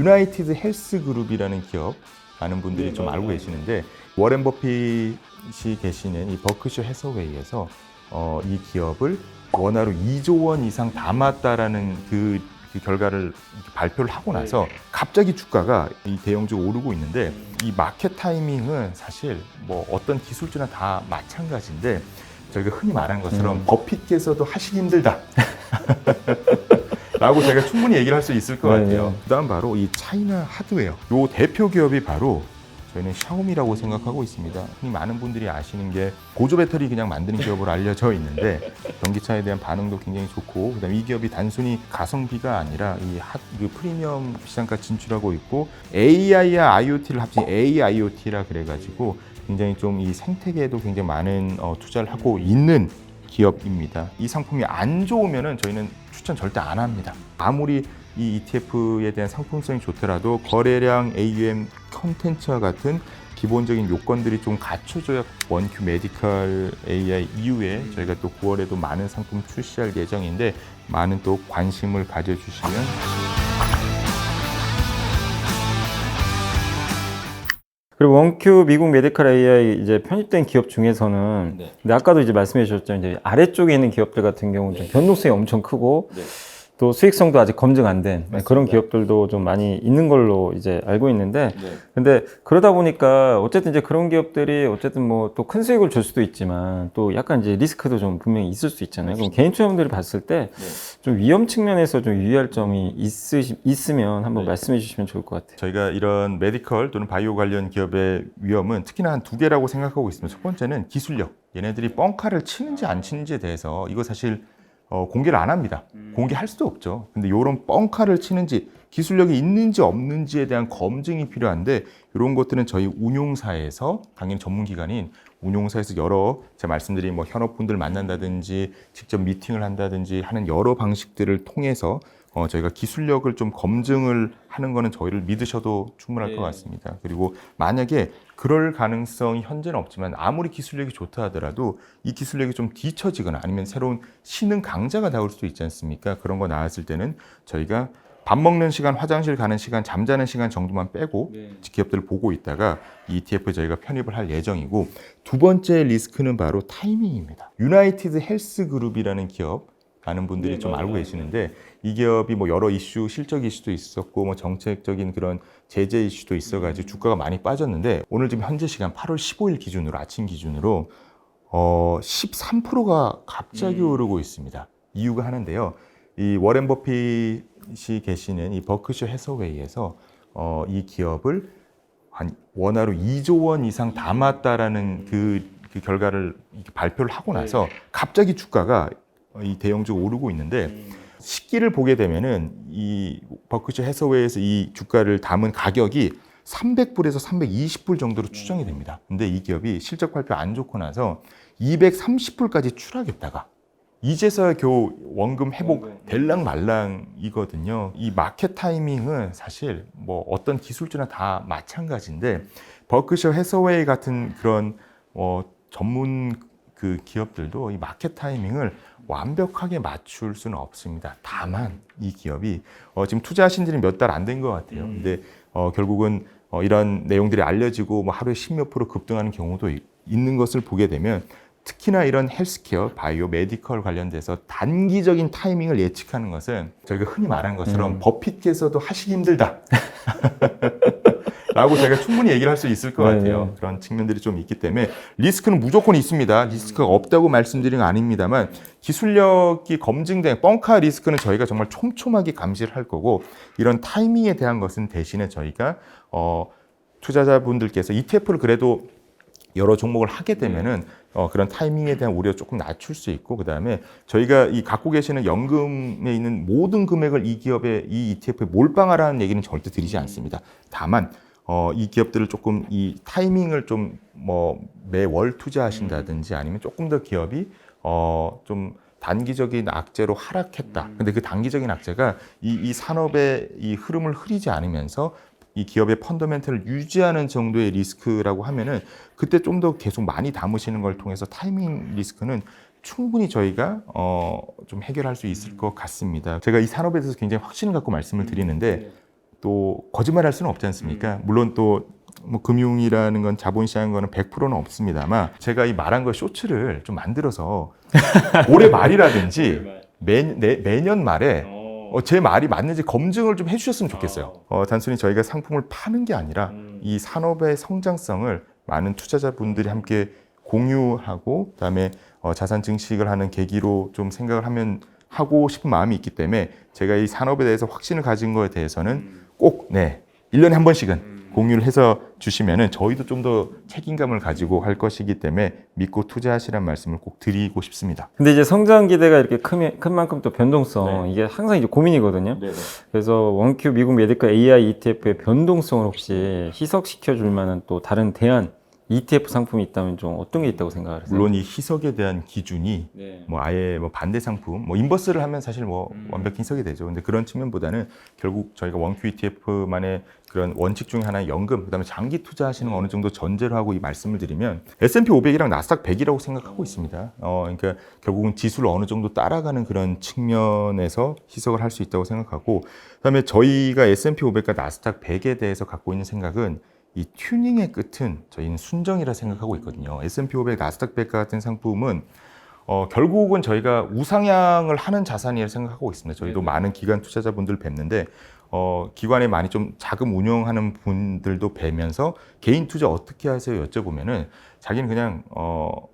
유나이티드 헬스 그룹이라는 기업 많은 분들이 좀 알고 계시는데 워렌 버핏이 계시는 이 버크셔 해서웨이에서 이 기업을 원화로 2조 원 이상 담았다라는 그 결과를 발표를 하고 나서 갑자기 주가가 이 대형주가 오르고 있는데 이 마켓 타이밍은 사실 뭐 어떤 기술주나 다 마찬가지인데 저희가 흔히 말하는 것처럼 버핏께서도 하시기 힘들다 라고 제가 충분히 얘기를 할 수 있을 것 같아요. 그 다음 바로 이 차이나 하드웨어 요 대표 기업이 바로 저희는 샤오미라고 생각하고 있습니다. 흔히 많은 분들이 아시는 게 보조 배터리 그냥 만드는 기업으로 알려져 있는데 전기차에 대한 반응도 굉장히 좋고 그다음에 이 기업이 단순히 가성비가 아니라 이 프리미엄 시장까지 진출하고 있고 AI와 IoT를 합친 AIoT라 그래가지고 굉장히 좀 이 생태계에도 굉장히 많은 투자를 하고 있는 기업입니다. 이 상품이 안 좋으면은 저희는 추천 절대 안 합니다. 아무리 이 ETF에 대한 상품성이 좋더라도 거래량, AUM, 컨텐츠와 같은 기본적인 요건들이 좀 갖춰져야 원큐 메디컬 AI 이후에 저희가 또 9월에도 많은 상품 출시할 예정인데 많은 또 관심을 가져주시면 그리고 원큐 미국 메디컬 AI 이제 편입된 기업 중에서는 근데 아까도 이제 말씀해 주셨죠. 이제 아래쪽에 있는 기업들 같은 경우는 좀 변동성이 엄청 크고 또 수익성도 아직 검증 안 된 그런 기업들도 좀 많이 있는 걸로 이제 알고 있는데 근데 그러다 보니까 어쨌든 이제 그런 기업들이 어쨌든 뭐 또 큰 수익을 줄 수도 있지만 또 약간 이제 리스크도 좀 분명히 있을 수 있잖아요. 그럼 개인 투자분들이 봤을 때 좀 위험 측면에서 좀 유의할 점이 있으면 한번 말씀해 주시면 좋을 것 같아요. 저희가 이런 메디컬 또는 바이오 관련 기업의 위험은 특히나 한 두 개라고 생각하고 있습니다. 첫 번째는 기술력. 얘네들이 뻥카를 치는지 안 치는지에 대해서 이거 사실 공개를 안 합니다. 공개할 수도 없죠. 근데 이런 뻥카를 치는지 기술력이 있는지 없는지에 대한 검증이 필요한데 이런 것들은 저희 운용사에서 당연히 전문기관인 운용사에서 여러 제가 말씀드린 뭐 현업분들 만난다든지 직접 미팅을 한다든지 하는 여러 방식들을 통해서 저희가 기술력을 좀 검증을 하는 거는 저희를 믿으셔도 충분할 것 같습니다. 그리고 만약에 그럴 가능성이 현재는 없지만 아무리 기술력이 좋다 하더라도 이 기술력이 좀 뒤처지거나 아니면 새로운 신흥 강자가 나올 수도 있지 않습니까? 그런 거 나왔을 때는 저희가 밥 먹는 시간, 화장실 가는 시간, 잠자는 시간 정도만 빼고 기업들을 보고 있다가 ETF 저희가 편입을 할 예정이고 두 번째 리스크는 바로 타이밍입니다. 유나이티드 헬스 그룹이라는 기업 많은 분들이 좀 알고 계시는데 이 기업이 뭐 여러 이슈, 실적 이슈도 있었고 뭐 정책적인 그런 제재 이슈도 있어가지고 주가가 많이 빠졌는데 오늘 지금 현재 시간 8월 15일 기준으로 아침 기준으로 13%가 갑자기 오르고 있습니다. 이유가 하는데요. 이 워렌 버핏이 계시는 이 버크셔 해서웨이에서 이 기업을 한 원화로 2조 원 이상 담았다라는 그 결과를 발표를 하고 나서 갑자기 주가가 이 대형주가 오르고 있는데 시기를 보게 되면은 이 버크셔 해서웨이에서 이 주가를 담은 가격이 300불에서 320불 정도로 추정이 됩니다. 근데 이 기업이 실적 발표 안 좋고 나서 230불까지 추락했다가 이제서야 겨우 원금 회복 될랑 말랑이거든요. 이 마켓 타이밍은 사실 뭐 어떤 기술주나 다 마찬가지인데 버크셔 해서웨이 같은 그런 전문 그 기업들도 이 마켓 타이밍을 완벽하게 맞출 수는 없습니다. 다만 이 기업이 지금 투자하신 지는 몇 달 안 된 것 같아요. 근데 결국은 이런 내용들이 알려지고 뭐 하루에 10몇 프로 급등하는 경우도 있는 것을 보게 되면 특히나 이런 헬스케어, 바이오, 메디컬 관련돼서 단기적인 타이밍을 예측하는 것은 저희가 흔히 말하는 것처럼 버핏께서도 하시기 힘들다 라고 제가 충분히 얘기를 할 수 있을 것 같아요. 그런 측면들이 좀 있기 때문에 리스크는 무조건 있습니다. 리스크가 없다고 말씀드린 건 아닙니다만 기술력이 검증된 뻥카 리스크는 저희가 정말 촘촘하게 감시를 할 거고 이런 타이밍에 대한 것은 대신에 저희가 투자자분들께서 ETF를 그래도 여러 종목을 하게 되면은 그런 타이밍에 대한 우려 조금 낮출 수 있고 그다음에 저희가 이 갖고 계시는 연금에 있는 모든 금액을 이 기업의 이 ETF에 몰빵하라는 얘기는 절대 드리지 않습니다. 다만 이 기업들을 조금 이 타이밍을 좀 뭐 매월 투자하신다든지 아니면 조금 더 기업이 좀 단기적인 악재로 하락했다. 근데 그 단기적인 악재가 이 산업의 이 흐름을 흐리지 않으면서 이 기업의 펀더멘털을 유지하는 정도의 리스크라고 하면은 그때 좀 더 계속 많이 담으시는 걸 통해서 타이밍 리스크는 충분히 저희가 좀 해결할 수 있을 것 같습니다. 제가 이 산업에 대해서 굉장히 확신을 갖고 말씀을 드리는데 또 거짓말할 수는 없지 않습니까? 물론 또 뭐 금융이라는 건 자본시장인 거는 100%는 없습니다만 제가 이 말한 거 쇼츠를 좀 만들어서 올해 말이라든지 매년 말에 제 말이 맞는지 검증을 좀 해주셨으면 좋겠어요. 단순히 저희가 상품을 파는 게 아니라 이 산업의 성장성을 많은 투자자분들이 함께 공유하고 그다음에 자산 증식을 하는 계기로 좀 생각을 하고 싶은 마음이 있기 때문에 제가 이 산업에 대해서 확신을 가진 거에 대해서는 꼭 1년에 한 번씩은 공유를 해서 주시면은 저희도 좀 더 책임감을 가지고 할 것이기 때문에 믿고 투자하시란 말씀을 꼭 드리고 싶습니다. 근데 이제 성장 기대가 이렇게 큰 만큼 또 변동성 이게 항상 이제 고민이거든요. 그래서 원큐 미국 메디컬 AI ETF의 변동성을 혹시 희석시켜 줄 만한 또 다른 대안 ETF 상품이 있다면 좀 어떤 게 있다고 생각을 하세요? 물론 이 희석에 대한 기준이 뭐 아예 뭐 반대 상품, 뭐 인버스를 하면 사실 뭐 완벽히 희석이 되죠. 근데 그런 측면보다는 결국 저희가 원큐 ETF만의 그런 원칙 중에 하나의 연금, 그다음에 장기 투자하시는 거 어느 정도 전제로 하고 이 말씀을 드리면 S&P 500이랑 나스닥 100이라고 생각하고 있습니다. 그러니까 결국은 지수를 어느 정도 따라가는 그런 측면에서 희석을 할 수 있다고 생각하고, 그다음에 저희가 S&P 500과 나스닥 100에 대해서 갖고 있는 생각은 이 튜닝의 끝은 저희는 순정이라 생각하고 있거든요. S&P 500, 나스닥 100 같은 상품은 결국은 저희가 우상향을 하는 자산이라고 생각하고 있습니다. 저희도 많은 기관 투자자분들 뵙는데 기관에 많이 좀 자금 운용하는 분들도 뵈면서 개인 투자 어떻게 하세요 여쭤보면은 자기는 그냥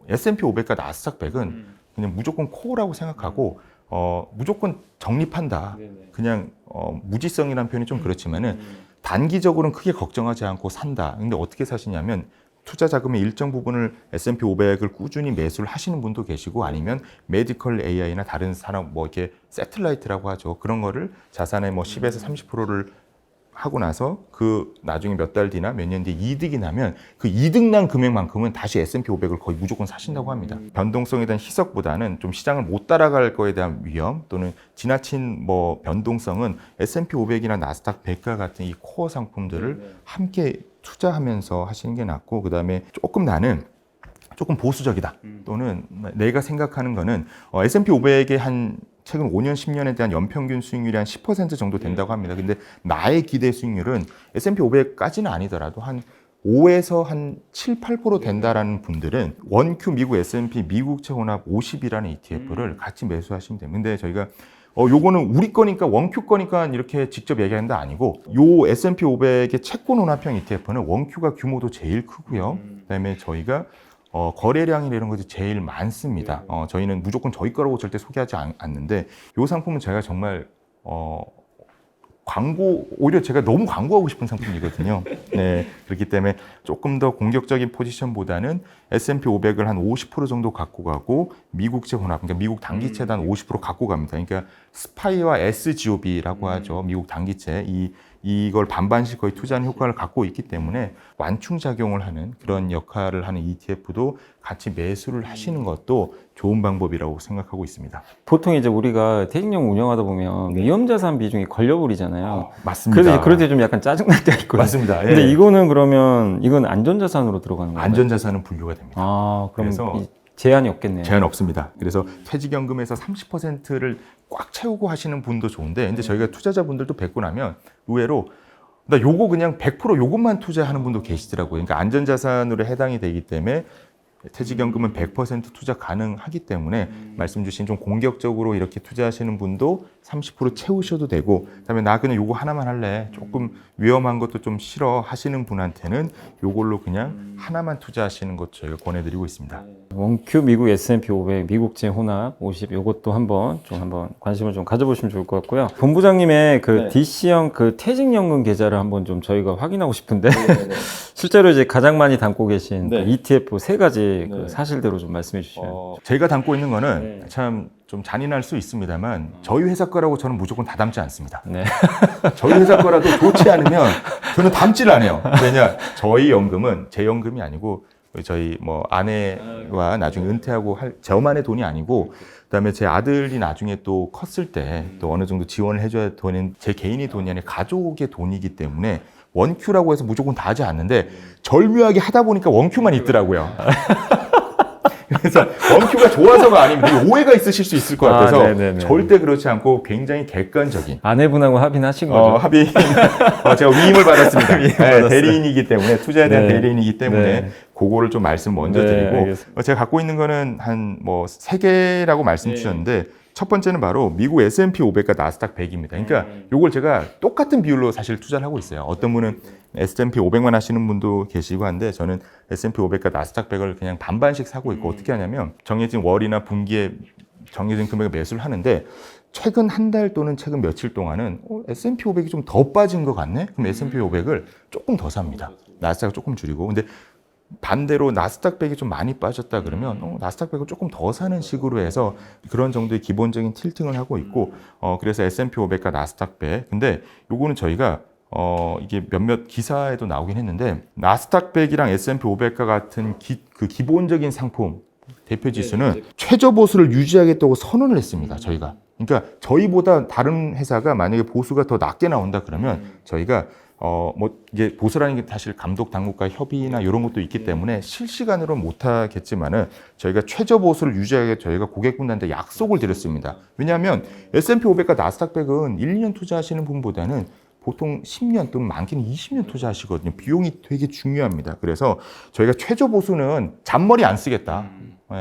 S&P 500과 나스닥 100은 그냥 무조건 코어라고 생각하고 무조건 적립한다. 그냥 무지성이라는 표현이 좀 그렇지만은 단기적으로는 크게 걱정하지 않고 산다. 근데 어떻게 사시냐면 투자 자금의 일정 부분을 S&P 500을 꾸준히 매수를 하시는 분도 계시고 아니면 메디컬 AI나 다른 산업 뭐 이렇게 세틀라이트라고 하죠. 그런 거를 자산의 뭐 10에서 30%를 하고 나서 그 나중에 몇 달 뒤나 몇 년 뒤에 이득이 나면 그 이득 난 금액만큼은 다시 S&P 500을 거의 무조건 사신다고 합니다. 변동성에 대한 희석보다는 좀 시장을 못 따라갈 거에 대한 위험 또는 지나친 뭐 변동성은 S&P 500이나 나스닥 100과 같은 이 코어 상품들을 함께 투자하면서 하시는 게 낫고, 그다음에 나는 조금 보수적이다 또는 내가 생각하는 거는 S&P 500의 한 최근 5년, 10년에 대한 연평균 수익률이 한 10% 정도 된다고 합니다. 근데 나의 기대 수익률은 S&P 500까지는 아니더라도 한 5에서 한 7, 8% 된다라는 분들은 원큐 미국 S&P 미국채 혼합 50이라는 ETF를 같이 매수하시면 됩니다. 근데 저희가 요거는 우리 거니까 원큐 거니까 이렇게 직접 얘기하는 게 아니고 요 S&P 500의 채권 혼합형 ETF는 원큐가 규모도 제일 크고요. 그다음에 저희가 거래량이나 이런 것이 제일 많습니다. 저희는 무조건 저희 거라고 절대 소개하지 않는데 이 상품은 제가 정말 오히려 제가 너무 광고하고 싶은 상품이거든요. 네, 그렇기 때문에 조금 더 공격적인 포지션보다는 S&P 500을 한 50% 정도 갖고 가고 미국채 혼합, 그러니까 미국 단기채도 한 50% 갖고 갑니다. 그러니까 스파이와 SGOB라고 하죠. 미국 단기채 이걸 반반씩 거의 투자하는 효과를 갖고 있기 때문에 완충작용을 하는 그런 역할을 하는 ETF도 같이 매수를 하시는 것도 좋은 방법이라고 생각하고 있습니다. 보통 이제 우리가 퇴직연금 운영하다 보면 위험자산 비중이 걸려버리잖아요. 맞습니다. 그래서 그럴 때 좀 약간 짜증날 때가 있거든요. 맞습니다. 예. 근데 이거는 그러면 이건 안전자산으로 들어가는 거예요? 안전자산은 분류가 됩니다. 그럼 그래서 제한이 없겠네요. 제한 없습니다. 그래서 퇴직연금에서 30%를 꽉 채우고 하시는 분도 좋은데, 근데 저희가 투자자분들도 뵙고 나면 의외로 나 요거 그냥 100% 요것만 투자하는 분도 계시더라고요. 그러니까 안전자산으로 해당이 되기 때문에 퇴직연금은 100% 투자 가능하기 때문에 말씀 주신 좀 공격적으로 이렇게 투자하시는 분도 30% 채우셔도 되고, 그다음에 나 그냥 요거 하나만 할래, 조금 위험한 것도 좀 싫어 하시는 분한테는 요걸로 그냥 하나만 투자하시는 것 저희가 권해드리고 있습니다. 원큐 미국 S&P 500 미국채 혼합 50 요것도 한번 관심을 좀 가져보시면 좋을 것 같고요. 본부장님의 그 DC형 그 퇴직연금 계좌를 한번 좀 저희가 확인하고 싶은데 실제로 이제 가장 많이 담고 계신 그 ETF 세 가지 그 사실대로 좀 말씀해 주시죠. 제가 담고 있는 거는 참 좀 잔인할 수 있습니다만 저희 회사 거라고 저는 무조건 다 담지 않습니다. 저희 회사 거라도 좋지 않으면 저는 담지를 안 해요. 왜냐, 저희 연금은 제 연금이 아니고 저희 뭐 아내와 나중에 은퇴하고 할 저만의 돈이 아니고, 그다음에 제 아들이 나중에 또 컸을 때 또 어느 정도 지원을 해줘야 되는 제 개인의 돈이 아니라 가족의 돈이기 때문에 원큐라고 해서 무조건 다 하지 않는데 절묘하게 하다 보니까 원큐만 있더라고요. 그래서 원큐가 좋아서가 아닙니다. 오해가 있으실 수 있을 것 같아서 네네네. 절대 그렇지 않고 굉장히 객관적인 아내분하고 합의하신 거죠? 합의 제가 위임을 받았습니다. 위임 네, 받았어요. 대리인이기 때문에 투자에 대한 네. 대리인이기 때문에 네. 그거를 좀 말씀 먼저 네, 드리고 알겠습니다. 제가 갖고 있는 거는 한 뭐 3개라고 말씀 주셨는데 첫 번째는 바로 미국 S&P 500과 나스닥 100입니다. 그러니까 요걸 제가 똑같은 비율로 사실 투자를 하고 있어요. 어떤 분은 S&P 500만 하시는 분도 계시고 한데 저는 S&P 500과 나스닥 100을 그냥 반반씩 사고 있고 어떻게 하냐면 정해진 월이나 분기에 정해진 금액을 매수를 하는데 최근 한 달 또는 최근 며칠 동안은 S&P 500이 좀 더 빠진 것 같네? 그럼 S&P 500을 조금 더 삽니다. 나스닥을 조금 줄이고. 근데 반대로 나스닥 100이 좀 많이 빠졌다 그러면 나스닥 100을 조금 더 사는 식으로 해서 그런 정도의 기본적인 틸팅을 하고 있고 그래서 S&P 500과 나스닥 100 근데 요거는 저희가 이게 몇몇 기사에도 나오긴 했는데 나스닥 100이랑 S&P 500과 같은 그 기본적인 상품 대표 지수는 최저 보수를 유지하겠다고 선언을 했습니다. 저희가. 그러니까 저희보다 다른 회사가 만약에 보수가 더 낮게 나온다 그러면 저희가 뭐 이게 보수라는 게 사실 감독 당국과 협의나 이런 것도 있기 때문에 실시간으로 못 하겠지만은 저희가 최저 보수를 유지하게 저희가 고객분들한테 약속을 드렸습니다. 왜냐하면 S&P 500과 나스닥 100은 1, 2년 투자하시는 분보다는 보통 10년 또는 많게는 20년 투자하시거든요. 비용이 되게 중요합니다. 그래서 저희가 최저 보수는 잔머리 안 쓰겠다.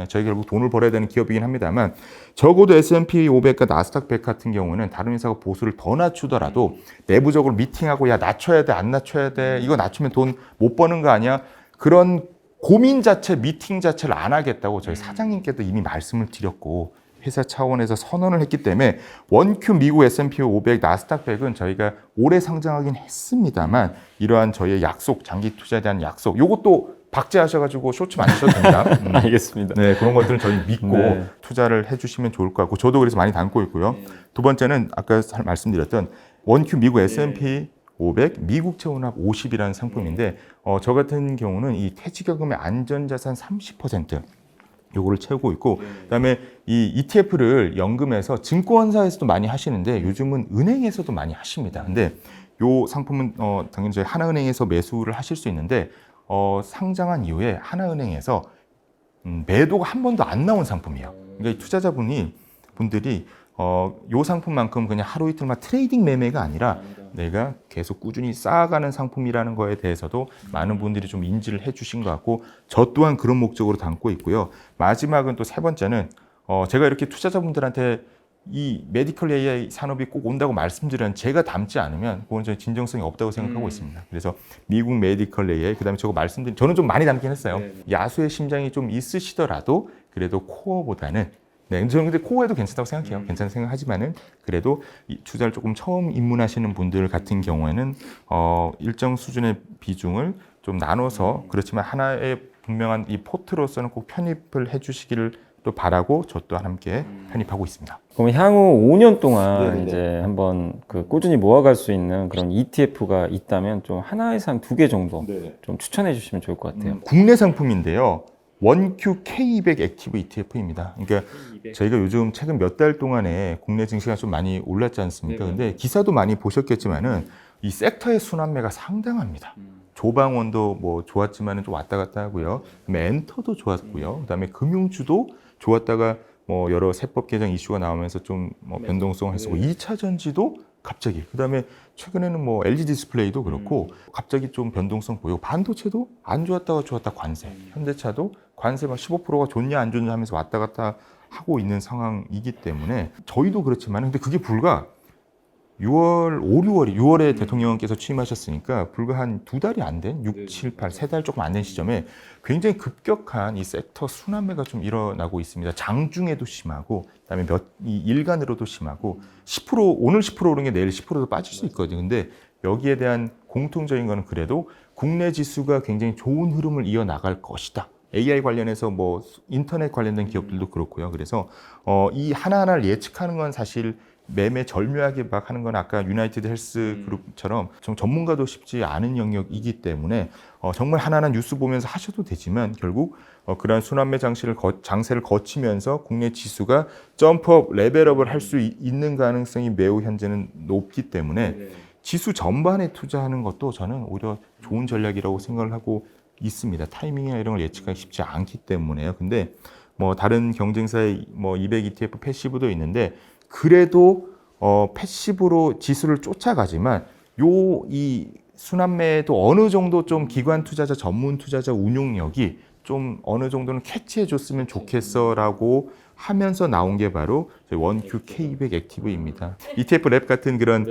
저희 결국 돈을 벌어야 되는 기업이긴 합니다만 적어도 S&P 500과 나스닥 100 같은 경우는 다른 회사가 보수를 더 낮추더라도 내부적으로 미팅하고 야 낮춰야 돼 안 낮춰야 돼 이거 낮추면 돈 못 버는 거 아니야 그런 고민 자체 미팅 자체를 안 하겠다고 저희 사장님께도 이미 말씀을 드렸고 회사 차원에서 선언을 했기 때문에 원큐 미국 S&P 500 나스닥 100은 저희가 올해 상장하긴 했습니다만 이러한 저희의 약속 장기 투자에 대한 약속 요것도 박제하셔가지고 쇼츠 만드셔도 됩니다. 알겠습니다. 네, 그런 것들은 저희 믿고 네. 투자를 해주시면 좋을 것 같고 저도 그래서 많이 담고 있고요. 두 번째는 아까 말씀드렸던 원큐 미국 S&P 500 미국채 혼합 50이라는 상품인데 저 같은 경우는 이 퇴직연금의 안전자산 30% 요거를 채우고 있고 그다음에 이 ETF를 연금에서 증권사에서도 많이 하시는데 요즘은 은행에서도 많이 하십니다. 근데 요 상품은 당연히 저희 하나은행에서 매수를 하실 수 있는데 상장한 이후에 하나은행에서 매도가 한 번도 안 나온 상품이에요. 그러니까 이 투자자분들이 요 상품만큼 그냥 하루 이틀만 트레이딩 매매가 아니라 내가 계속 꾸준히 쌓아가는 상품이라는 거에 대해서도 많은 분들이 좀 인지를 해주신 것 같고 저 또한 그런 목적으로 담고 있고요. 마지막은 또 세 번째는 제가 이렇게 투자자분들한테 이 메디컬 AI 산업이 꼭 온다고 말씀드렸는데 제가 담지 않으면 그건 저는 진정성이 없다고 생각하고 있습니다. 그래서 미국 메디컬 AI 그다음에 저거 말씀드린 저는 좀 많이 담긴 했어요. 야수의 심장이 좀 있으시더라도 그래도 코어보다는 저는 근데 코어에도 괜찮다고 생각해요. 괜찮은 생각하지만은 그래도 이 투자를 조금 처음 입문하시는 분들 같은 경우에는 일정 수준의 비중을 좀 나눠서 그렇지만 하나의 분명한 이 포트로서는 꼭 편입을 해주시기를 또 바라고 저 또한 함께 편입하고 있습니다. 그럼 향후 5년 동안 네네네. 이제 한번 그 꾸준히 모아갈 수 있는 그런 ETF가 있다면 좀 하나에서 한 2개 정도 좀 추천해 주시면 좋을 것 같아요. 국내 상품인데요. 원큐 K200 액티브 ETF입니다. 그러니까 저희가 요즘 최근 몇 달 동안에 국내 증시가 좀 많이 올랐지 않습니까? 근데 기사도 많이 보셨겠지만은 이 섹터의 순환매가 상당합니다. 조방원도 뭐 좋았지만은 좀 왔다 갔다 하고요. 그다음에 엔터도 좋았고요. 그다음에 금융주도 좋았다가 뭐 여러 세법 개정 이슈가 나오면서 좀 뭐 변동성을 했었고 2차 전지도 갑자기 그다음에 최근에는 뭐 LG 디스플레이도 그렇고 갑자기 좀 변동성 보이고 반도체도 안 좋았다가 좋았다 관세 현대차도 관세 막 15%가 좋냐 안 좋냐 하면서 왔다 갔다 하고 있는 상황이기 때문에 저희도 그렇지만 근데 그게 불과 6월에 대통령께서 취임하셨으니까 불과 한 2달이 안 된 6, 7, 8, 3달 조금 안 된 시점에 굉장히 급격한 이 섹터 순환매가 좀 일어나고 있습니다. 장중에도 심하고 그다음에 이 일간으로도 심하고 10% 오늘 10% 오른 게 내일 10%도 빠질 수 있거든요. 근데 여기에 대한 공통적인 거는 그래도 국내 지수가 굉장히 좋은 흐름을 이어나갈 것이다. AI 관련해서 뭐 인터넷 관련된 기업들도 그렇고요. 그래서 이 하나하나를 예측하는 건 사실 매매 절묘하게 막 하는 건 아까 유나이티드 헬스 그룹처럼 좀 전문가도 쉽지 않은 영역이기 때문에 정말 하나하나 뉴스 보면서 하셔도 되지만 결국 그러한 순환매 장세를 거치면서 국내 지수가 점프업, 레벨업을 할 수 있는 가능성이 매우 현재는 높기 때문에 지수 전반에 투자하는 것도 저는 오히려 좋은 전략이라고 생각을 하고 있습니다. 타이밍이나 이런 걸 예측하기 쉽지 않기 때문에요. 근데 뭐 다른 경쟁사의 뭐 200 ETF 패시브도 있는데 그래도 패시브로 지수를 쫓아가지만 이 순환매도 어느 정도 좀 기관 투자자, 전문 투자자 운용력이 좀 어느 정도는 캐치해 줬으면 좋겠어라고 하면서 나온 게 바로 저희 원큐 K200 액티브입니다. ETF 랩 같은 그런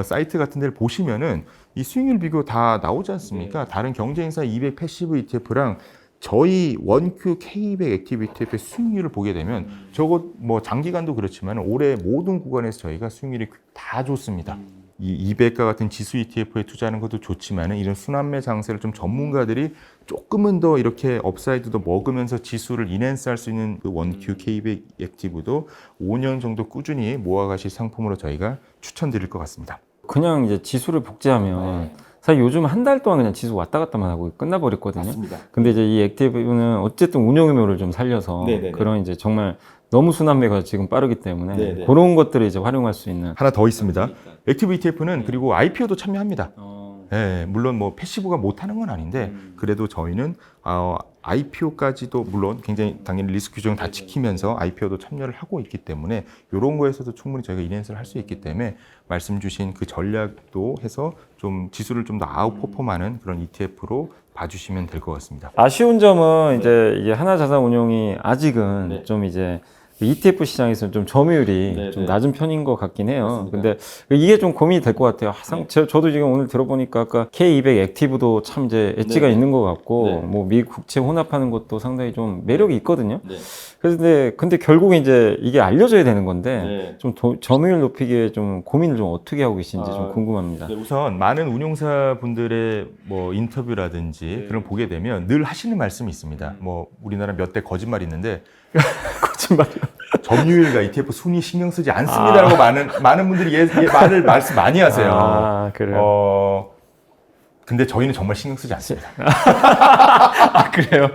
사이트 같은 데를 보시면은 이 수익률 비교 다 나오지 않습니까? 다른 경쟁사 200 패시브 ETF랑 저희 원큐 K200 액티브 ETF의 수익률을 보게 되면 저거 뭐 장기간도 그렇지만 올해 모든 구간에서 저희가 수익률이 다 좋습니다. 이 200과 같은 지수 ETF에 투자하는 것도 좋지만 이런 순환매 장세를 좀 전문가들이 조금은 더 이렇게 업사이드도 먹으면서 지수를 인핸스할 수 있는 그 원큐 K200 액티브도 5년 정도 꾸준히 모아가실 상품으로 저희가 추천드릴 것 같습니다. 그냥 이제 지수를 복제하면 사실 요즘 한 달 동안 그냥 지수 왔다 갔다만 하고 끝나버렸거든요. 맞습니다. 근데 이제 이 액티브는 어쨌든 운용 의무를 좀 살려서 그런 이제 정말 너무 순환매가 지금 빠르기 때문에 그런 것들을 이제 활용할 수 있는 하나 더 있습니다. 액티브 ETF는 그리고 IPO도 참여합니다. 네, 물론 뭐 패시브가 못하는 건 아닌데 그래도 저희는 IPO까지도 물론 굉장히 당연히 리스크 규정 다 지키면서 IPO도 참여를 하고 있기 때문에 이런 거에서도 충분히 저희가 인핸스를 할 수 있기 때문에 말씀 주신 그 전략도 해서 좀 지수를 좀 더 아웃퍼폼하는 그런 ETF로 봐주시면 될 것 같습니다. 아쉬운 점은 이제 이게 하나자산운용이 아직은 좀 이제 ETF 시장에서는 좀 점유율이 좀 낮은 편인 것 같긴 해요. 근데 이게 좀 고민이 될 것 같아요. 저도 지금 오늘 들어보니까 아까 K200 액티브도 참 이제 엣지가 있는 것 같고, 뭐 미 국채 혼합하는 것도 상당히 좀 매력이 있거든요. 근데 결국 이제 이게 알려져야 되는 건데, 좀 점유율 높이기에 좀 고민을 좀 어떻게 하고 계신지 좀 궁금합니다. 우선 많은 운용사 분들의 뭐 인터뷰라든지 그런 거 보게 되면 늘 하시는 말씀이 있습니다. 뭐 우리나라 몇 대 거짓말이 있는데 거짓말이요. 점유율과 ETF 순위 신경 쓰지 않습니다라고 많은 분들이 말씀 많이 하세요. 그래요? 근데 저희는 정말 신경 쓰지 않습니다. 그래요?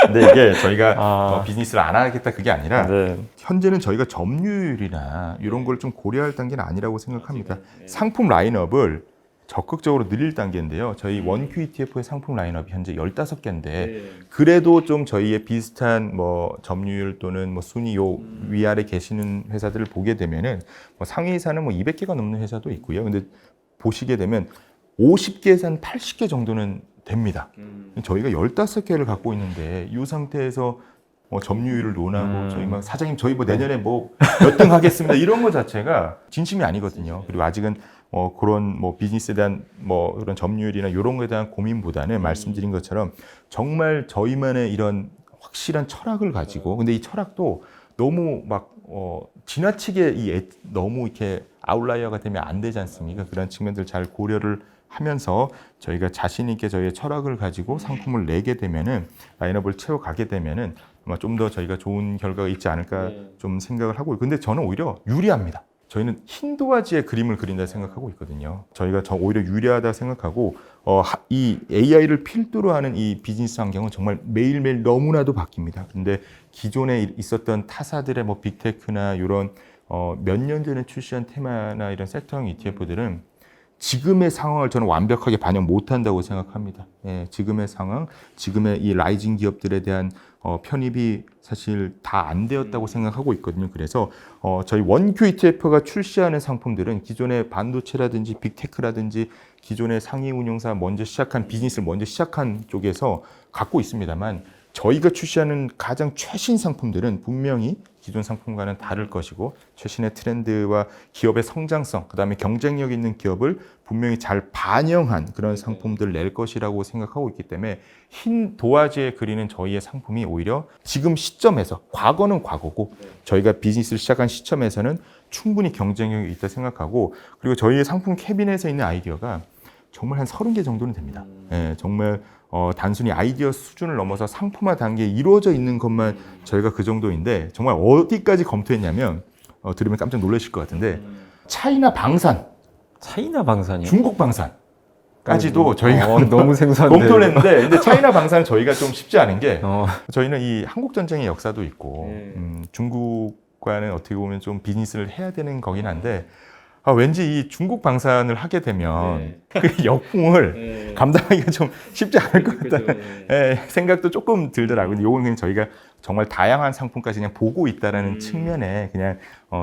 근데 이게 저희가 비즈니스를 안 하겠다 그게 아니라 네. 현재는 저희가 점유율이나 이런 걸 좀 고려할 단계는 아니라고 생각합니다. 상품 라인업을 적극적으로 늘릴 단계인데요. 저희 원큐 ETF의 상품 라인업이 현재 15개인데 그래도 좀 저희의 비슷한 뭐 점유율 또는 뭐 순위 요 위아래 계시는 회사들을 보게 되면은 뭐 상위사는 뭐 200개가 넘는 회사도 있고요. 근데 보시게 되면 50개에서 한 80개 정도는 됩니다. 저희가 15개를 갖고 있는데 이 상태에서 점유율을 논하고 저희 막 사장님 저희 뭐 내년에 뭐 몇 등 하겠습니다 이런 거 자체가 진심이 아니거든요. 그리고 아직은 그런 뭐 비즈니스에 대한 뭐 그런 점유율이나 이런 거에 대한 고민보다는 말씀드린 것처럼 정말 저희만의 이런 확실한 철학을 가지고 근데 이 철학도 너무 막 지나치게 너무 이렇게 아웃라이어가 되면 안 되지 않습니까? 그런 측면들 잘 고려를 하면서 저희가 자신 있게 저희의 철학을 가지고 상품을 내게 되면은 라인업을 채워가게 되면은 아마 좀 더 저희가 좋은 결과가 있지 않을까 좀 생각을 하고 근데 저는 오히려 유리합니다. 저희는 흰 도화지의 그림을 그린다 생각하고 있거든요. 저희가 오히려 유리하다 생각하고 이 AI를 필두로 하는 이 비즈니스 환경은 정말 매일매일 너무나도 바뀝니다. 근데 기존에 있었던 타사들의 뭐 빅테크나 이런 몇 년 전에 출시한 테마나 이런 섹터형 ETF들은 지금의 상황을 저는 완벽하게 반영 못한다고 생각합니다. 지금의 상황, 지금의 이 라이징 기업들에 대한 편입이 사실 다 안 되었다고 생각하고 있거든요. 그래서 저희 원큐 ETF가 출시하는 상품들은 기존의 반도체라든지 빅테크라든지 기존의 상위 운용사 비즈니스를 먼저 시작한 쪽에서 갖고 있습니다만 저희가 출시하는 가장 최신 상품들은 분명히 기존 상품과는 다를 것이고 최신의 트렌드와 기업의 성장성, 그다음에 경쟁력 있는 기업을 분명히 잘 반영한 그런 상품들을 낼 것이라고 생각하고 있기 때문에 흰 도화지에 그리는 저희의 상품이 오히려 지금 시점에서 과거는 과거고 저희가 비즈니스를 시작한 시점에서는 충분히 경쟁력이 있다 생각하고 그리고 저희의 상품 캐비넷에 있는 아이디어가 정말 한 30개 정도는 됩니다. 정말 단순히 아이디어 수준을 넘어서 상품화 단계에 이루어져 있는 것만 저희가 그 정도인데 정말 어디까지 검토했냐면 들으면 깜짝 놀라실 것 같은데 차이나 방산이요? 중국 방산까지도 저희가 너무 생소한데 검토를 했는데 근데 차이나 방산은 저희가 좀 쉽지 않은 게 저희는 이 한국 전쟁의 역사도 있고 중국과는 어떻게 보면 좀 비즈니스를 해야 되는 거긴 한데 왠지 이 중국 방산을 하게 되면 그 역풍을 감당하기가 좀 쉽지 않을 것 같다는 생각도 조금 들더라고요. 이건 그냥 저희가 정말 다양한 상품까지 그냥 보고 있다라는 측면에 그냥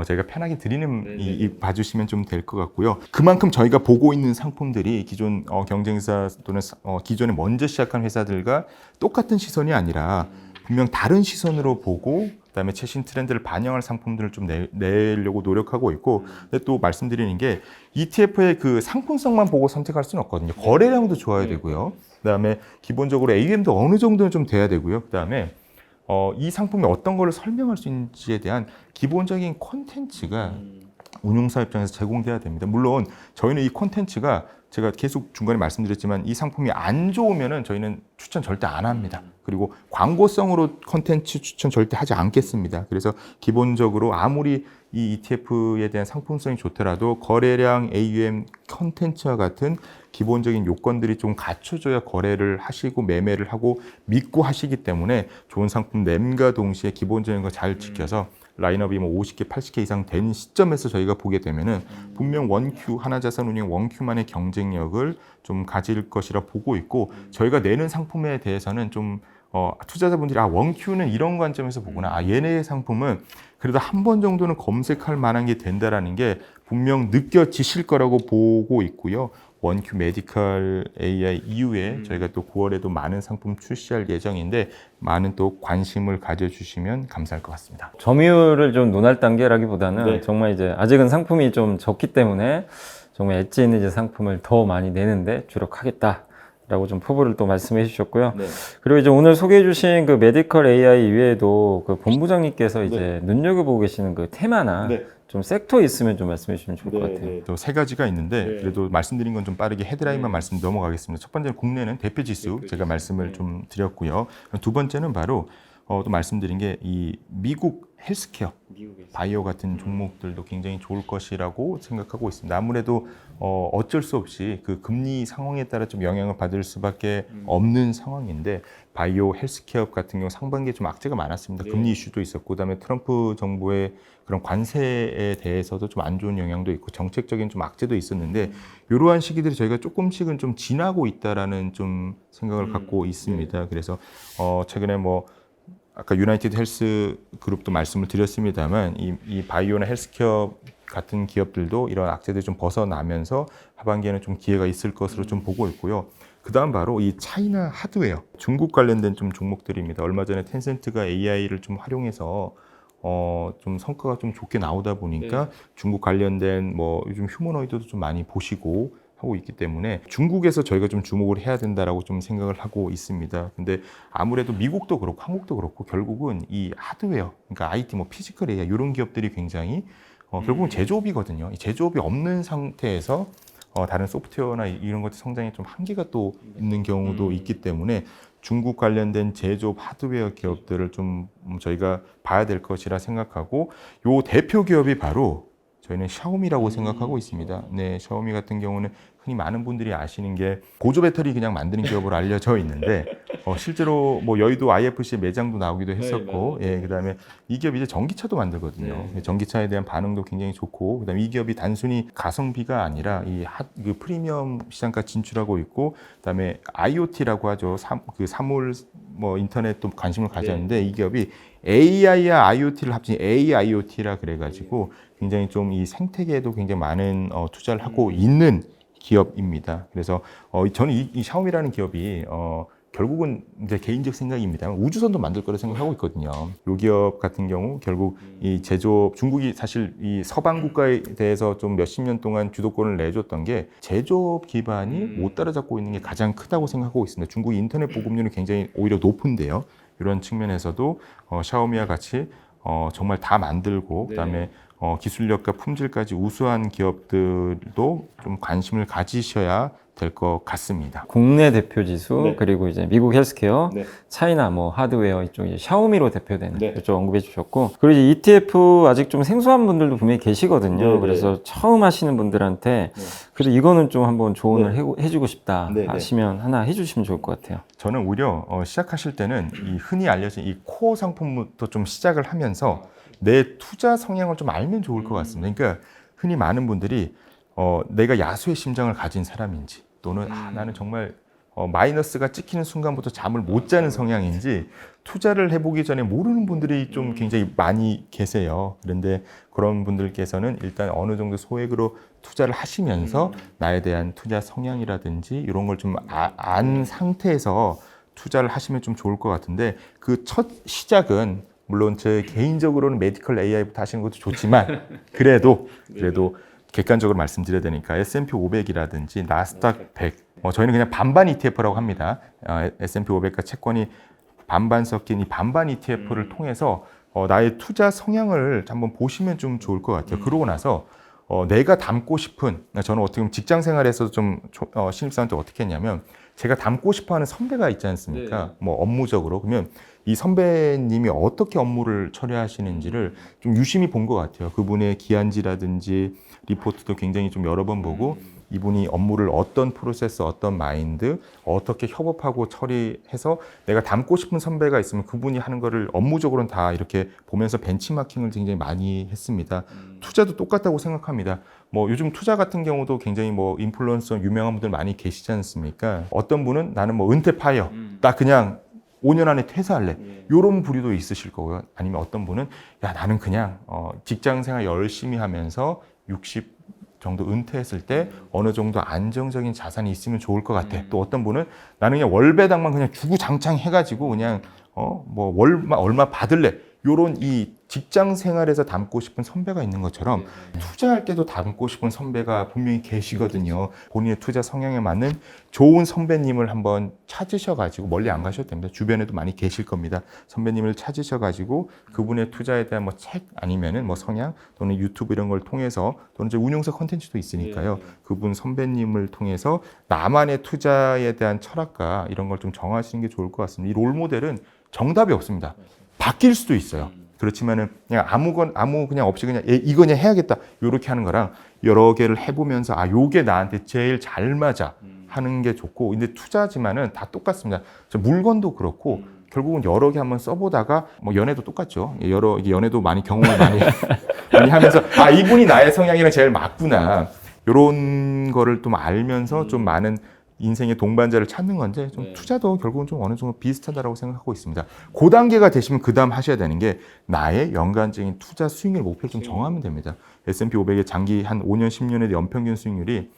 저희가 편하게 드리는 봐주시면 좀 될 것 같고요. 그만큼 저희가 보고 있는 상품들이 기존 경쟁사 또는 기존에 먼저 시작한 회사들과 똑같은 시선이 아니라 분명 다른 시선으로 보고 그다음에 최신 트렌드를 반영할 상품들을 좀 내려고 노력하고 있고, 근데 또 말씀드리는 게 ETF의 그 상품성만 보고 선택할 수는 없거든요. 거래량도 좋아야 되고요. 그다음에 기본적으로 AUM도 어느 정도는 좀 돼야 되고요. 그다음에 이 상품이 어떤 걸 설명할 수 있는지에 대한 기본적인 콘텐츠가 운용사 입장에서 제공돼야 됩니다. 물론 저희는 이 콘텐츠가 제가 계속 중간에 말씀드렸지만 이 상품이 안 좋으면은 저희는 추천 절대 안 합니다. 그리고 광고성으로 콘텐츠 추천 절대 하지 않겠습니다. 그래서 기본적으로 아무리 이 ETF에 대한 상품성이 좋더라도 거래량, AUM, 콘텐츠와 같은 기본적인 요건들이 좀 갖춰져야 거래를 하시고 매매를 하고 믿고 하시기 때문에 좋은 상품 냄과 동시에 기본적인 거 잘 지켜서 라인업이 뭐 50개, 80개 이상 된 시점에서 저희가 보게 되면은 분명 원큐, 하나자산운용 원큐만의 경쟁력을 좀 가질 것이라 보고 있고, 저희가 내는 상품에 대해서는 좀 투자자분들이 원큐는 이런 관점에서 보구나, 얘네의 상품은 그래도 한 번 정도는 검색할 만한 게 된다라는 게 분명 느껴지실 거라고 보고 있고요. 원큐 메디컬 AI 이후에 저희가 또 9월에도 많은 상품 출시할 예정인데 많은 또 관심을 가져주시면 감사할 것 같습니다. 점유율을 좀 논할 단계라기보다는 네. 정말 이제 아직은 상품이 좀 적기 때문에 정말 엣지 있는 이제 상품을 더 많이 내는데 주력하겠다라고 좀 포부를 또 말씀해 주셨고요. 네. 그리고 이제 오늘 소개해 주신 그 메디컬 AI 이외에도 그 본부장님께서 이제 눈여겨보고 계시는 그 테마나 좀 섹터 있으면 좀 말씀해 주시면 좋을 것 같아요. 또 세 가지가 있는데 그래도 말씀드린 건 좀 빠르게 헤드라인만 말씀 넘어가겠습니다. 첫 번째는 국내는 대표지수 제가 말씀을 좀 드렸고요. 두 번째는 바로 또 말씀드린 게 이 미국 헬스케어, 바이오 같은 종목들도 굉장히 좋을 것이라고 생각하고 있습니다. 아무래도 어쩔 수 없이 그 금리 상황에 따라 좀 영향을 받을 수밖에 없는 상황인데, 바이오 헬스케어 같은 경우 상반기에 좀 악재가 많았습니다. 금리 이슈도 있었고, 그다음에 트럼프 정부의 그런 관세에 대해서도 좀 안 좋은 영향도 있고 정책적인 좀 악재도 있었는데, 이러한 시기들이 저희가 조금씩은 좀 지나고 있다라는 좀 생각을 갖고 있습니다. 그래서 최근에 뭐 아까 유나이티드 헬스 그룹도 말씀을 드렸습니다만 이 바이오나 헬스케어 같은 기업들도 이런 악재들이 좀 벗어나면서 하반기에는 좀 기회가 있을 것으로 좀 보고 있고요. 그 다음 바로 이 차이나 하드웨어, 중국 관련된 좀 종목들입니다. 얼마 전에 텐센트가 AI를 좀 활용해서 좀 성과가 좀 좋게 나오다 보니까 중국 관련된 뭐 요즘 휴머노이드도 좀 많이 보시고 하고 있기 때문에 중국에서 저희가 좀 주목을 해야 된다라고 좀 생각을 하고 있습니다. 근데 아무래도 미국도 그렇고 한국도 그렇고 결국은 이 하드웨어, 그러니까 IT, 뭐 피지컬 AI 이런 기업들이 굉장히 결국은 제조업이거든요. 이 제조업이 없는 상태에서 다른 소프트웨어나 이런 것들 성장에 좀 한계가 또 있는 경우도 있기 때문에 중국 관련된 제조업 하드웨어 기업들을 좀 저희가 봐야 될 것이라 생각하고, 요 대표 기업이 바로 저희는 샤오미라고 생각하고 있습니다. 네, 샤오미 같은 경우는 흔히 많은 분들이 아시는 게 보조 배터리 그냥 만드는 기업으로 알려져 있는데 실제로 뭐 여의도 IFC 매장도 나오기도 했었고, 그다음에 이 기업이 이제 전기차도 만들거든요. 전기차에 대한 반응도 굉장히 좋고, 그다음에 이 기업이 단순히 가성비가 아니라 그 프리미엄 시장까지 진출하고 있고, 그다음에 IoT라고 하죠. 사물 뭐 인터넷도 관심을 가졌는데 이 기업이 AI와 IoT를 합친 AIoT라 그래가지고 굉장히 좀 이 생태계에도 굉장히 많은 투자를 하고 있는 기업입니다. 그래서 저는 이 샤오미라는 기업이 결국은 이제 개인적 생각입니다. 우주선도 만들 거라 생각하고 있거든요. 이 기업 같은 경우 결국 이 제조업, 중국이 사실 이 서방 국가에 대해서 좀 몇십 년 동안 주도권을 내줬던 게 제조업 기반이 못 따라잡고 있는 게 가장 크다고 생각하고 있습니다. 중국이 인터넷 보급률이 굉장히 오히려 높은데요. 이런 측면에서도 샤오미와 같이 정말 다 만들고 그다음에 기술력과 품질까지 우수한 기업들도 좀 관심을 가지셔야 될 것 같습니다. 국내 대표 지수, 그리고 이제 미국 헬스케어, 차이나 뭐 하드웨어 이쪽 이제 샤오미로 대표되는 이쪽 언급해 주셨고, 그리고 이제 ETF 아직 좀 생소한 분들도 분명히 계시거든요. 그래서 처음 하시는 분들한테 그래서 이거는 좀 한번 조언을 해주고 싶다 하시면 하나 해주시면 좋을 것 같아요. 저는 오히려 시작하실 때는 이 흔히 알려진 이 코어 상품부터 좀 시작을 하면서 내 투자 성향을 좀 알면 좋을 것 같습니다. 그러니까 흔히 많은 분들이 내가 야수의 심장을 가진 사람인지, 또는 나는 정말 마이너스가 찍히는 순간부터 잠을 못 자는 성향인지 투자를 해보기 전에 모르는 분들이 좀 굉장히 많이 계세요. 그런데 그런 분들께서는 일단 어느 정도 소액으로 투자를 하시면서 나에 대한 투자 성향이라든지 이런 걸 좀 안 상태에서 투자를 하시면 좀 좋을 것 같은데 그 첫 시작은 물론 제 개인적으로는 메디컬 AI부터 하시는 것도 좋지만 그래도 객관적으로 말씀드려야 되니까 S&P 500이라든지 나스닥 100 저희는 그냥 반반 ETF라고 합니다. S&P 500과 채권이 반반 섞인 이 반반 ETF를 통해서 나의 투자 성향을 한번 보시면 좀 좋을 것 같아요. 그러고 나서 내가 닮고 싶은, 저는 어떻게 보면 직장 생활에서 좀 신입사원한테 어떻게 했냐면 제가 닮고 싶어하는 선배가 있지 않습니까? 뭐 업무적으로. 그러면 이 선배님이 어떻게 업무를 처리하시는지를 좀 유심히 본 것 같아요. 그분의 기한지라든지 리포트도 굉장히 좀 여러 번 보고 이분이 업무를 어떤 프로세스, 어떤 마인드, 어떻게 협업하고 처리해서 내가 닮고 싶은 선배가 있으면 그분이 하는 거를 업무적으로는 다 이렇게 보면서 벤치마킹을 굉장히 많이 했습니다. 투자도 똑같다고 생각합니다. 뭐 요즘 투자 같은 경우도 굉장히 뭐 인플루언서 유명한 분들 많이 계시지 않습니까? 어떤 분은 나는 뭐 은퇴 파이어, 나 그냥 5년 안에 퇴사할래. 이런 부류도 있으실 거고요. 아니면 어떤 분은 야 나는 그냥 직장 생활 열심히 하면서 60 정도 은퇴했을 때 어느 정도 안정적인 자산이 있으면 좋을 것 같아. 또 어떤 분은 나는 그냥 월배당만 그냥 주구장창 해가지고 그냥 뭐 얼마 받을래. 요런 이 직장 생활에서 닮고 싶은 선배가 있는 것처럼 투자할 때도 닮고 싶은 선배가 분명히 계시거든요. 본인의 투자 성향에 맞는 좋은 선배님을 한번 찾으셔가지고 멀리 안 가셔도 됩니다. 주변에도 많이 계실 겁니다. 선배님을 찾으셔가지고 그분의 투자에 대한 뭐 책 아니면은 뭐 성향 또는 유튜브 이런 걸 통해서 또는 이제 운용사 컨텐츠도 있으니까요. 그분 선배님을 통해서 나만의 투자에 대한 철학과 이런 걸 좀 정하시는 게 좋을 것 같습니다. 이 롤모델은 정답이 없습니다. 바뀔 수도 있어요. 그렇지만은 그냥 아무 그냥 없이 그냥 이거 그냥 해야겠다 요렇게 하는 거랑 여러 개를 해보면서 요게 나한테 제일 잘 맞아 하는 게 좋고 근데 투자지만은 다 똑같습니다. 물건도 그렇고 결국은 여러 개 한번 써보다가 뭐 연애도 똑같죠. 연애도 많이 경험을 많이 하면서 이분이 나의 성향이랑 제일 맞구나 요런 거를 좀 알면서 좀 많은 인생의 동반자를 찾는 건데 좀 투자도 결국은 좀 어느 정도 비슷하다고 생각하고 있습니다. 그 단계가 되시면 그 다음 하셔야 되는 게 나의 연간적인 투자 수익률 목표를 좀 정하면 됩니다. S&P 500의 장기 한 5년, 10년의 연평균 수익률이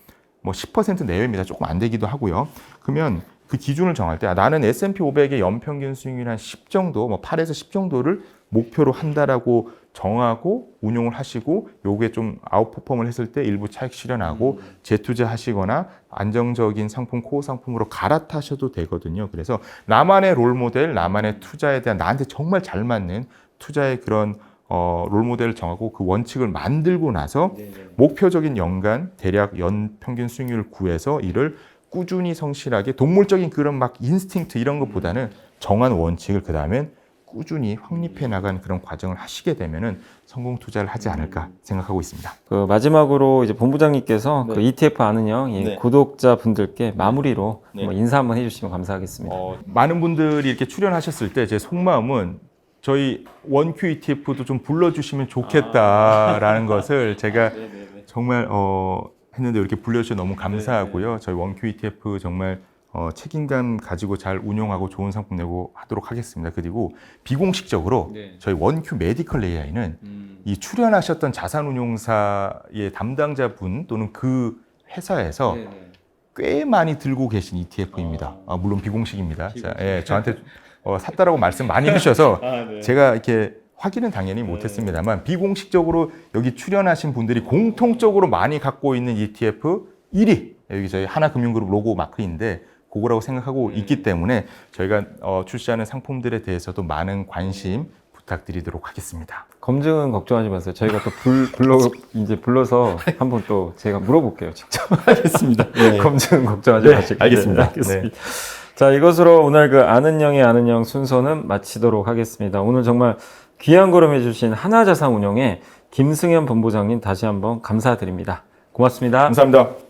뭐 10% 내외입니다. 조금 안 되기도 하고요. 그러면 그 기준을 정할 때 나는 S&P 500의 연평균 수익률 한 10 정도, 뭐 8에서 10 정도를 목표로 한다라고 정하고 운용을 하시고 요게 좀 아웃퍼폼을 했을 때 일부 차익 실현하고 재투자하시거나 안정적인 상품, 코어 상품으로 갈아타셔도 되거든요. 그래서 나만의 롤모델, 나만의 투자에 대한 나한테 정말 잘 맞는 투자의 그런 롤모델을 정하고 그 원칙을 만들고 나서 목표적인 연간 대략 연평균 수익률을 구해서 이를 꾸준히 성실하게 동물적인 그런 막 인스팅트 이런 것보다는 정한 원칙을 그 다음엔 꾸준히 확립해 나가는 그런 과정을 하시게 되면은 성공 투자를 하지 않을까 생각하고 있습니다. 그 마지막으로 이제 본부장님께서 그 ETF 아는 형 구독자분들께 마무리로 한번 인사 한번 해주시면 감사하겠습니다. 많은 분들이 이렇게 출연하셨을 때 제 속마음은 저희 원큐 ETF도 좀 불러주시면 좋겠다라는 것을 제가 정말 했는데 이렇게 불러주셔서 너무 감사하고요. 저희 원큐 ETF 정말 책임감 가지고 잘 운용하고 좋은 상품 내고 하도록 하겠습니다. 그리고 비공식적으로 저희 원큐 메디컬 AI는 이 출연하셨던 자산운용사의 담당자분 또는 그 회사에서 꽤 많이 들고 계신 ETF입니다. 물론 비공식입니다. 저한테 샀다라고 말씀 많이 해주셔서 제가 이렇게 확인은 당연히 못했습니다만 비공식적으로 여기 출연하신 분들이 공통적으로 많이 갖고 있는 ETF 1위 여기 저희 하나금융그룹 로고 마크인데 그거라고 생각하고 있기 때문에 저희가 출시하는 상품들에 대해서도 많은 관심 부탁드리도록 하겠습니다. 검증은 걱정하지 마세요. 저희가 또 불러서 한번 또 제가 물어볼게요. 직접. 알겠습니다. 검증은 걱정하지 마시고. 알겠습니다. 알겠습니다. 자, 이것으로 오늘 그 아는 형의 아는 형 순서는 마치도록 하겠습니다. 오늘 정말 귀한 걸음 해주신 하나자산운용의 김승현 본부장님 다시 한번 감사드립니다. 고맙습니다. 감사합니다.